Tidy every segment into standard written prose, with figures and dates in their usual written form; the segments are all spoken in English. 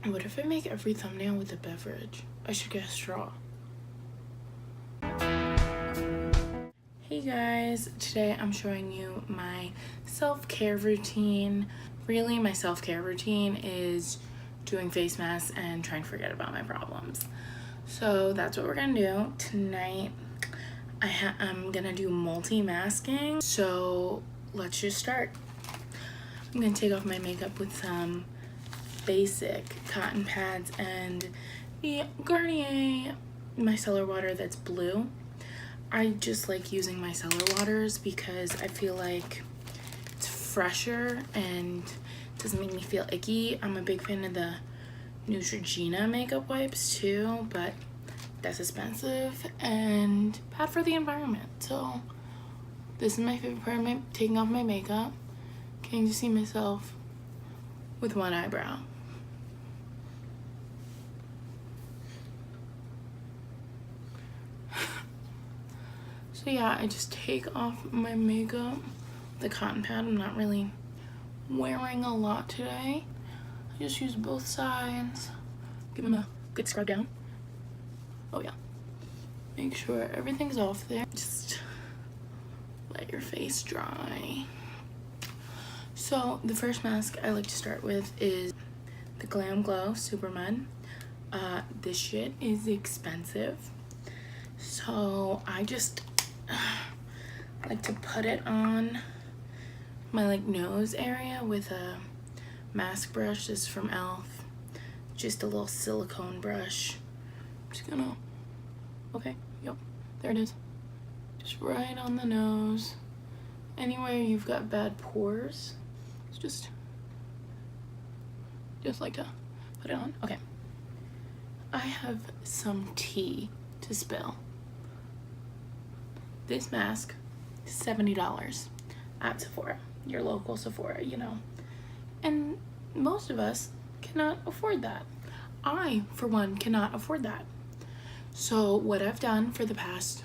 What if I make every thumbnail with a beverage? I should get a straw. Hey guys, today I'm showing you my self-care routine. Really, my self-care routine is doing face masks and trying to forget about my problems. So that's what we're gonna do. Tonight, I'm gonna do multi-masking. So let's just start. I'm gonna take off my makeup with some basic cotton pads and the Garnier micellar water that's blue. I just like using micellar waters because I feel like it's fresher and doesn't make me feel icky. I'm a big fan of the Neutrogena makeup wipes too, but that's expensive and bad for the environment. So this is my favorite part of taking off my makeup. Getting to see myself with one eyebrow. So yeah, I just take off my makeup, the cotton pad. I'm not really wearing a lot today. I just use both sides, give them a good scrub down. Oh yeah, make sure everything's off there. Just let your face dry. So the first mask I like to start with is the Glam Glow Super Mud. This shit is expensive, so I just like to put it on my like nose area with a mask brush. This is from e.l.f. Just a little silicone brush. I'm just gonna, okay, yep, there it is. Just right on the nose. Anywhere you've got bad pores, it's just like to put it on. Okay, I have some tea to spill. This mask, $70 at Sephora, your local Sephora, you know. And most of us cannot afford that. I, for one, cannot afford that. So what I've done for the past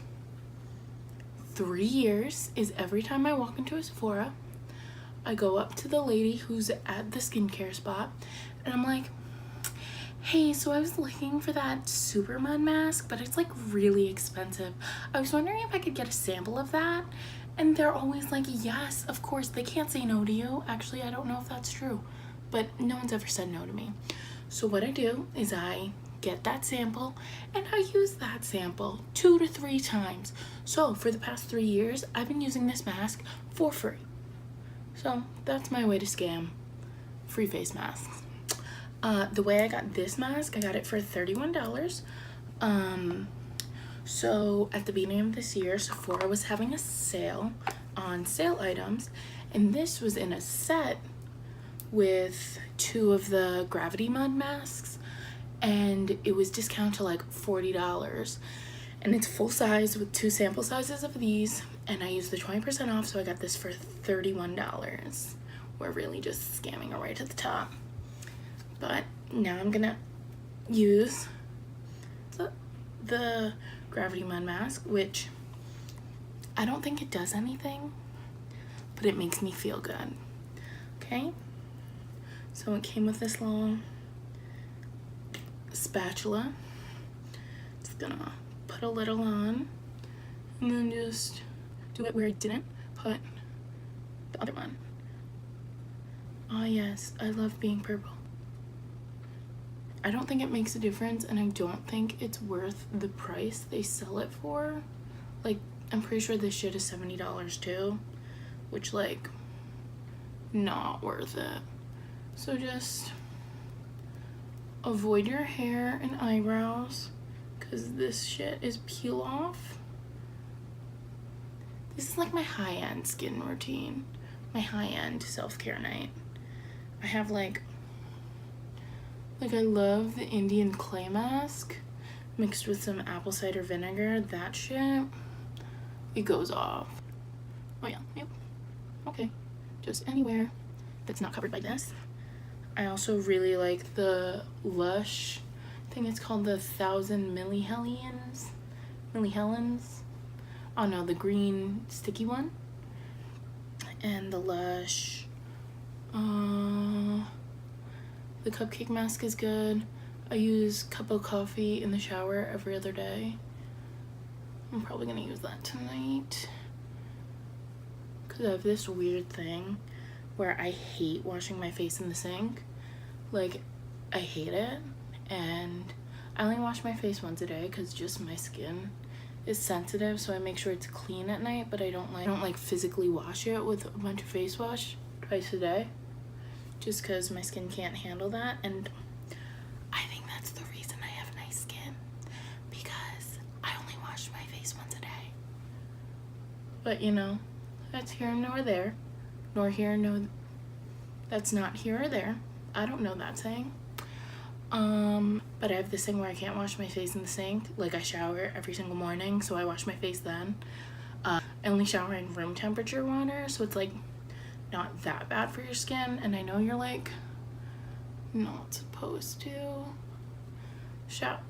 3 years is every time I walk into a Sephora, I go up to the lady who's at the skincare spot and I'm like, hey, so I was looking for that Super Mud mask, but it's like really expensive. I was wondering if I could get a sample of that. And they're always like, yes, of course. They can't say no to you. Actually, I don't know if that's true, but no one's ever said no to me. So what I do is I get that sample and I use that sample 2 to 3 times. So for the past 3 years, I've been using this mask for free. So that's my way to scam free face masks. The way I got this mask, I got it for $31. So at the beginning of this year, Sephora was having a sale on sale items, and this was in a set with 2 of the Gravity Mud masks, and it was discounted to like $40. And it's full size with 2 sample sizes of these, and I used the 20% off, so I got this for $31. We're really just scamming our way to the top. But now I'm gonna use the Gravity Mud mask, which I don't think it does anything, but it makes me feel good. Okay, so it came with this little spatula. Just gonna put a little on and then just do it where I didn't put the other one. Oh yes, I love being purple. I don't think it makes a difference, and I don't think it's worth the price they sell it for. Like, I'm pretty sure this shit is $70 too, which, like, not worth it. So just avoid your hair and eyebrows, because this shit is peel off. This is like my high-end skin routine, my high-end self-care night. I have like I love the Indian clay mask mixed with some apple cider vinegar. That shit, it goes off. Oh yeah, yep. Okay, just anywhere that's not covered by this. I also really like the Lush, I think it's called the 1000 Millihellions. Oh no, the green sticky one. And the Lush The cupcake mask is good. I use cup of coffee in the shower every other day. I'm probably gonna use that tonight because I have this weird thing where I hate washing my face in the sink. Like, I hate it, and I only wash my face once a day because just my skin is sensitive, so I make sure it's clean at night, but I don't like physically wash it with a bunch of face wash twice a day just because my skin can't handle that. And I think that's the reason I have nice skin, because I only wash my face once a day. But you know, that's here nor there, nor here nor that's not here or there. I don't know that saying. But I have this thing where I can't wash my face in the sink. Like, I shower every single morning, so I wash my face then. I only shower in room temperature water, so it's like not that bad for your skin. And I know you're like not supposed to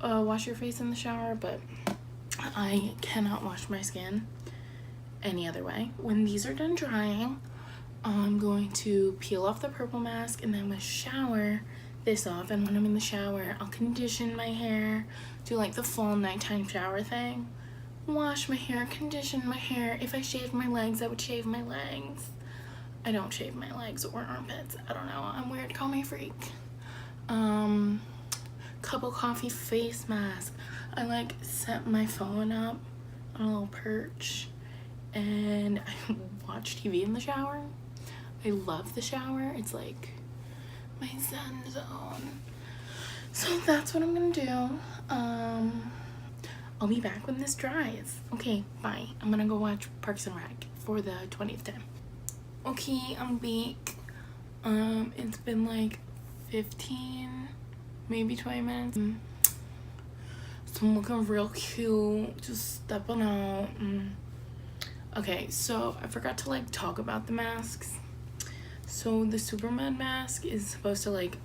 wash your face in the shower, but I cannot wash my skin any other way. When these are done drying, I'm going to peel off the purple mask, and then I'm gonna shower this off. And when I'm in the shower, I'll condition my hair, do like the full nighttime shower thing, wash my hair, condition my hair. If I shaved my legs, I would shave my legs. I don't shave my legs or armpits. I don't know, I'm weird, call me a freak. Cup of coffee face mask. I like set my phone up on a little perch and I watch TV in the shower. I love the shower. It's like my zen zone. So that's what I'm gonna do. I'll be back when this dries. Okay, bye. I'm gonna go watch Parks and Rec for the 20th time. Okay, I'm back. It's been like 15, maybe 20 minutes. So I'm looking real cute, just stepping out. Okay, so I forgot to like talk about the masks. So the Superman mask is supposed to like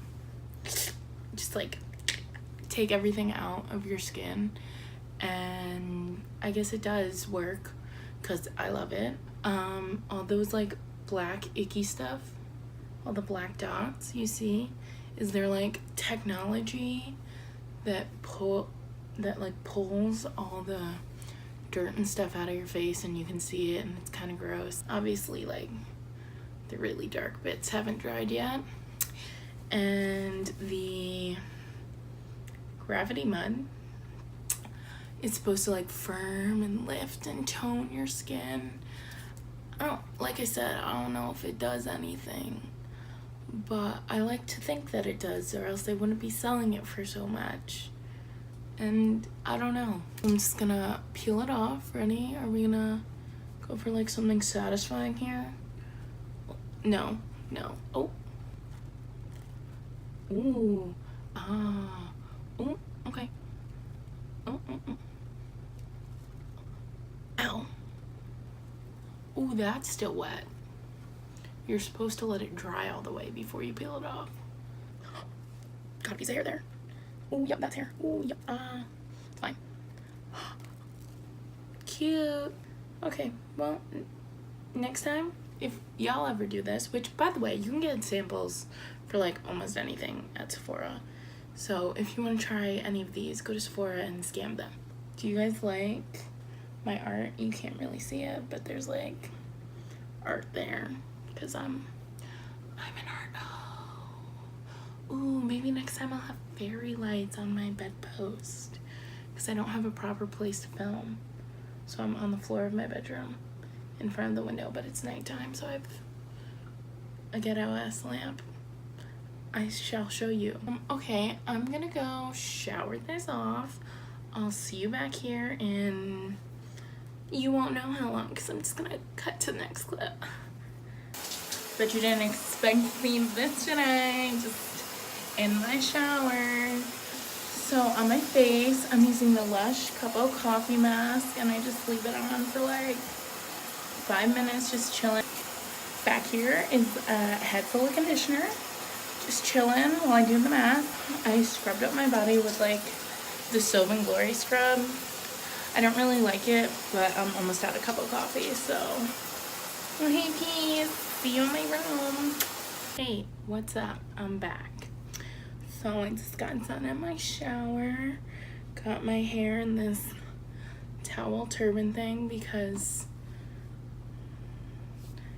just like take everything out of your skin, and I guess it does work because I love it. All those like black icky stuff, all the black dots you see, is there like technology that pulls all the dirt and stuff out of your face, and you can see it, and it's kind of gross. Obviously, like, the really dark bits haven't dried yet. And the Gravity Mud is supposed to like firm and lift and tone your skin. Like I said, I don't know if it does anything, but I like to think that it does, or else they wouldn't be selling it for so much. And I don't know. I'm just gonna peel it off. Ready? Are we gonna go for like something satisfying here? No. Oh. Ooh. Ah. Ooh. Okay. Oh. Ow. Ooh, that's still wet. You're supposed to let it dry all the way before you peel it off. Got a piece of hair there. Oh, yep, that's hair. Oh, yep. It's fine. Cute. Okay, well, next time, if y'all ever do this, which, by the way, you can get samples for, like, almost anything at Sephora. So, if you want to try any of these, go to Sephora and scam them. Do you guys like my art? You can't really see it, but there's, like, art there. Because I'm an art. Oh. Ooh, maybe next time I'll have fairy lights on my bedpost, because I don't have a proper place to film. So I'm on the floor of my bedroom in front of the window, but it's nighttime, so I have a ghetto-ass lamp. I shall show you. Okay, I'm gonna go shower this off. I'll see you back here in, you won't know how long, because I'm just gonna cut to the next clip. But you didn't expect to see this today, just in my shower. So on my face, I'm using the Lush Cup of Coffee mask, and I just leave it on for like 5 minutes, just chilling. Back here is a head full of conditioner, just chilling while I do the mask. I scrubbed up my body with like the Sylvan Glory scrub. I don't really like it, but I'm almost out of cup of coffee, so. Oh, hey, peas. See you in my room. Hey, what's up? I'm back. So I just got done in my shower. Got my hair in this towel turban thing because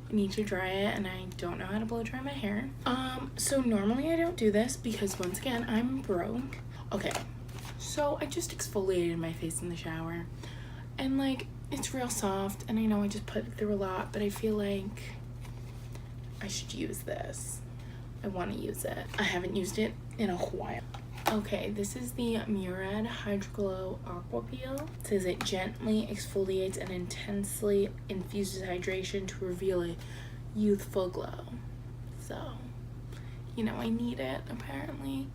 I need to dry it and I don't know how to blow dry my hair. So normally I don't do this because once again, I'm broke. Okay, so I just exfoliated my face in the shower and like it's real soft and I know I just put it through a lot, but I feel like I should use this. I want to use it. I haven't used it in a while. Okay, this is the Murad Hydro Glow Aqua Peel. It says it gently exfoliates and intensely infuses hydration to reveal a youthful glow. So, you know, I need it apparently.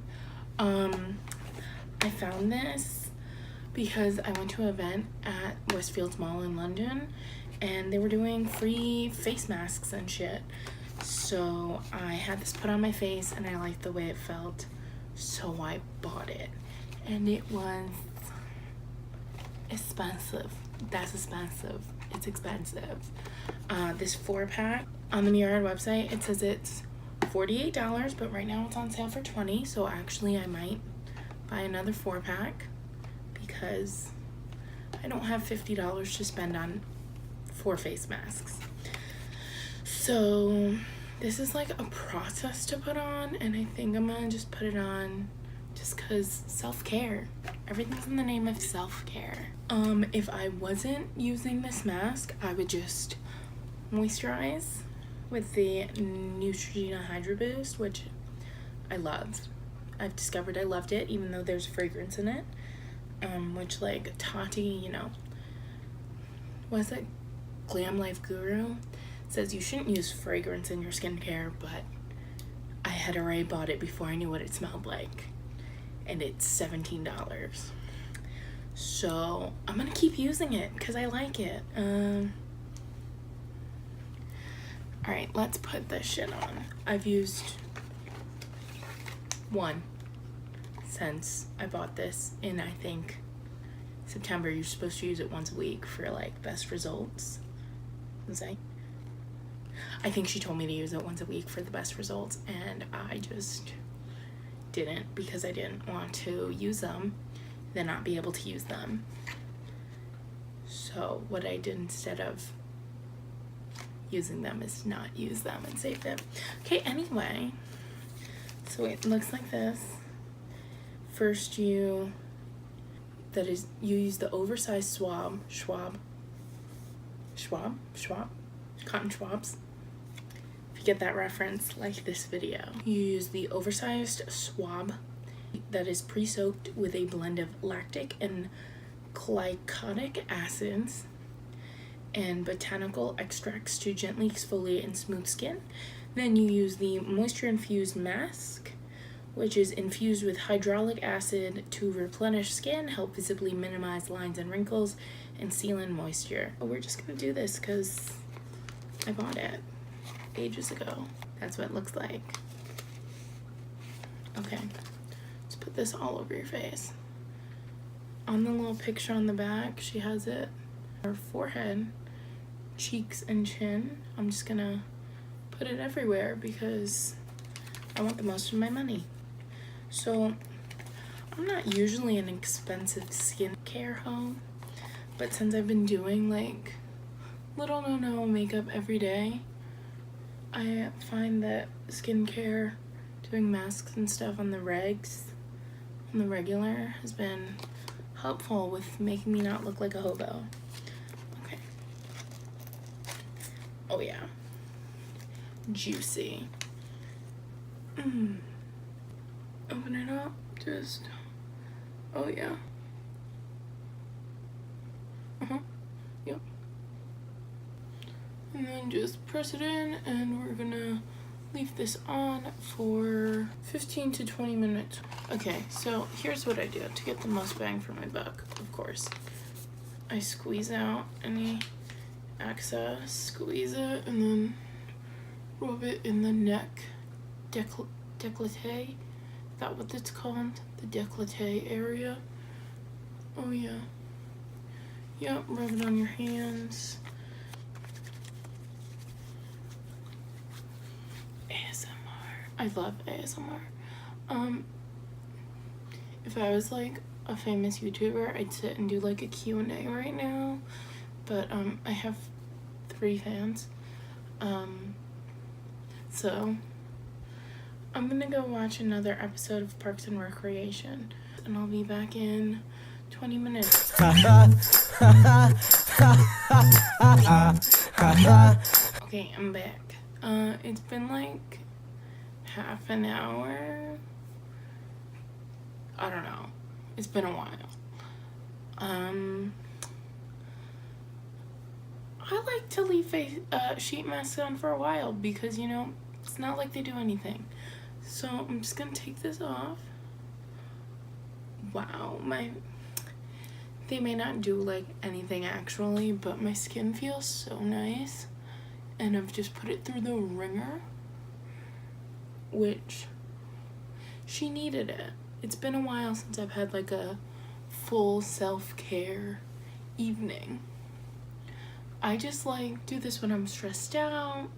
I found this because I went to an event at Westfields Mall in London and they were doing free face masks and shit. So I had this put on my face and I liked the way it felt. So I bought it and it was expensive. That's expensive. It's expensive. This 4-pack on the Murad website, it says it's $48, but right now it's on sale for $20. So actually I might buy another 4-pack because I don't have $50 to spend on 4 face masks. So this is like a process to put on and I think I'm gonna just put it on just cause self-care. Everything's in the name of self-care. If I wasn't using this mask, I would just moisturize with the Neutrogena Hydro Boost, which I love. I've discovered I loved it even though there's fragrance in it. Which like Tati, you know, was it Glam Life Guru? Says you shouldn't use fragrance in your skincare, but I had already bought it before I knew what it smelled like and it's $17. So I'm gonna keep using it because I like it. Alright, let's put this shit on. I've used one since I bought this in, I think, September. You're supposed to use it once a week for like best results. I think she told me to use it once a week for the best results and I just didn't because I didn't want to use them then not be able to use them. So what I did instead of using them is not use them and save them. Okay, anyway, so it looks like this. First you use the oversized cotton swabs. If you get that reference, like this video. You use the oversized swab that is pre-soaked with a blend of lactic and glycolic acids and botanical extracts to gently exfoliate and smooth skin. Then you use the moisture infused mask, which is infused with hyaluronic acid to replenish skin, help visibly minimize lines and wrinkles, and seal in moisture. But we're just gonna do this because I bought it ages ago. That's what it looks like. Okay, let's put this all over your face. On the little picture on the back, she has it. Her forehead, cheeks, and chin. I'm just gonna put it everywhere because I want the most of my money. So I'm not usually an expensive skincare hoe, but since I've been doing like little no makeup every day, I find that skincare, doing masks and stuff on the regular has been helpful with making me not look like a hobo. Okay. Oh yeah. Juicy. Open it up, just, oh yeah. Yep. And then just press it in and we're gonna leave this on for 15 to 20 minutes. Okay, so here's what I do to get the most bang for my buck, of course. I squeeze out any excess, squeeze it, and then rub it in the neck décolleté. Is that what it's called? The décolleté area. Oh yeah. Yep, rub it on your hands. ASMR. I love ASMR. If I was like a famous YouTuber, I'd sit and do like a Q&A right now, but I have 3 fans, so I'm gonna go watch another episode of Parks and Recreation, and I'll be back in 20 minutes. Okay, I'm back. It's been like half an hour. I don't know. It's been a while. I like to leave sheet masks on for a while because, you know, it's not like they do anything. So I'm just gonna take this off. Wow, they may not do like anything actually, but my skin feels so nice, and I've just put it through the ringer, which she needed it. It's been a while since I've had like a full self-care evening. I just like do this when I'm stressed out.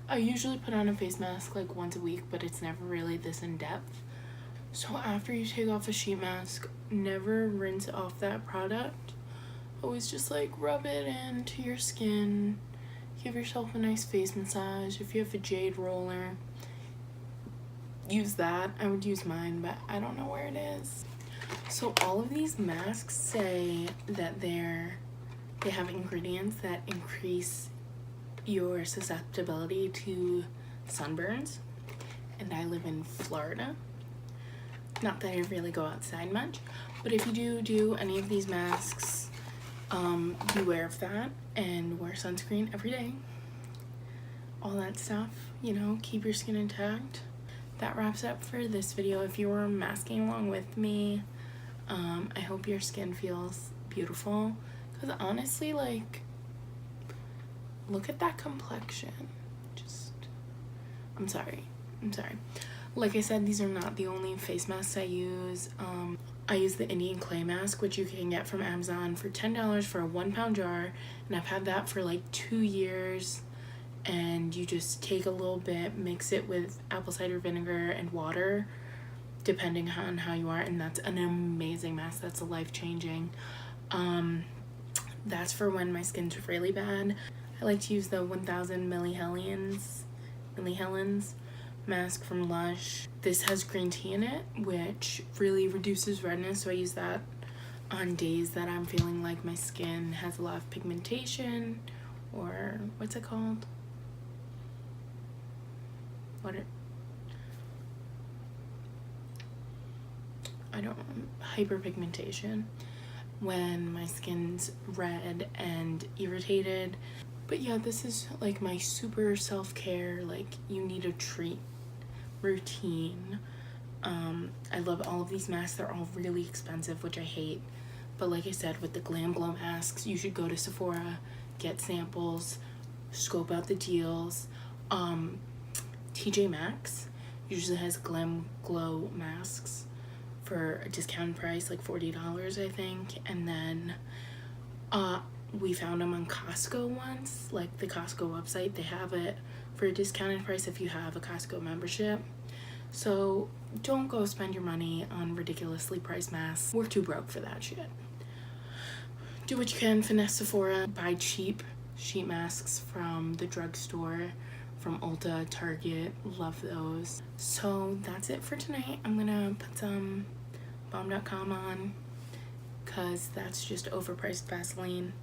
I usually put on a face mask like once a week, but it's never really this in depth. So after you take off a sheet mask, never rinse off that product. Always just like rub it into your skin. Give yourself a nice face massage. If you have a jade roller, use that. I would use mine, but I don't know where it is. So all of these masks say that they have ingredients that increase your susceptibility to sunburns, and I live in Florida. Not that I really go outside much, but if you do any of these masks, beware of that and wear sunscreen every day. All that stuff, you know, keep your skin intact. That wraps up for this video. If you were masking along with me, I hope your skin feels beautiful, because honestly, like, look at that complexion. I'm sorry. Like I said, these are not the only face masks I use. I use the Indian clay mask, which you can get from Amazon for $10 for a 1-pound jar, and I've had that for like 2 years. And you just take a little bit, mix it with apple cider vinegar and water, depending on how you are, and that's an amazing mask. That's a life-changing. That's for when my skin's really bad. I like to use the 1000 millihelens mask from Lush. This has green tea in it, which really reduces redness, so I use that on days that I'm feeling like my skin has a lot of pigmentation, or what's it called? Hyperpigmentation, when my skin's red and irritated. But yeah, this is like my super self-care, like you need a treat routine. I love all of these masks. They're all really expensive, which I hate, but like I said, with the Glam Glow masks, you should go to Sephora, get samples, scope out the deals. TJ Maxx usually has Glam Glow masks for a discounted price, like $40, I think. And then we found them on Costco once, like the Costco website. They have it for a discounted price if you have a Costco membership. So don't go spend your money on ridiculously priced masks. We're too broke for that shit. Do what you can, finesse Sephora, buy cheap sheet masks from the drugstore, from Ulta, Target, love those. So that's it for tonight. I'm gonna put some Bomb.com on, because that's just overpriced Vaseline,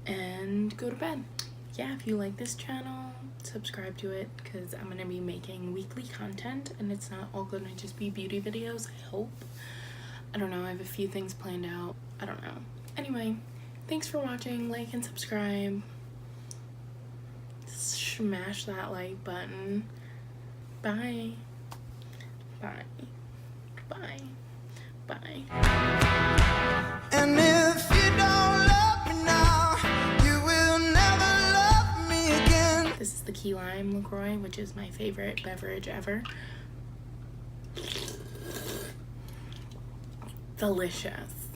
and go to bed. Yeah, if you like this channel, subscribe to it, because I'm gonna be making weekly content, and it's not all gonna just be beauty videos, I hope. I don't know, I have a few things planned out. I don't know. Anyway, thanks for watching. Like and subscribe. Smash that like button. Bye. Bye. Bye. Bye. And if you don't love me now, you will never love me again. This is the Key Lime LaCroix, which is my favorite beverage ever. Delicious.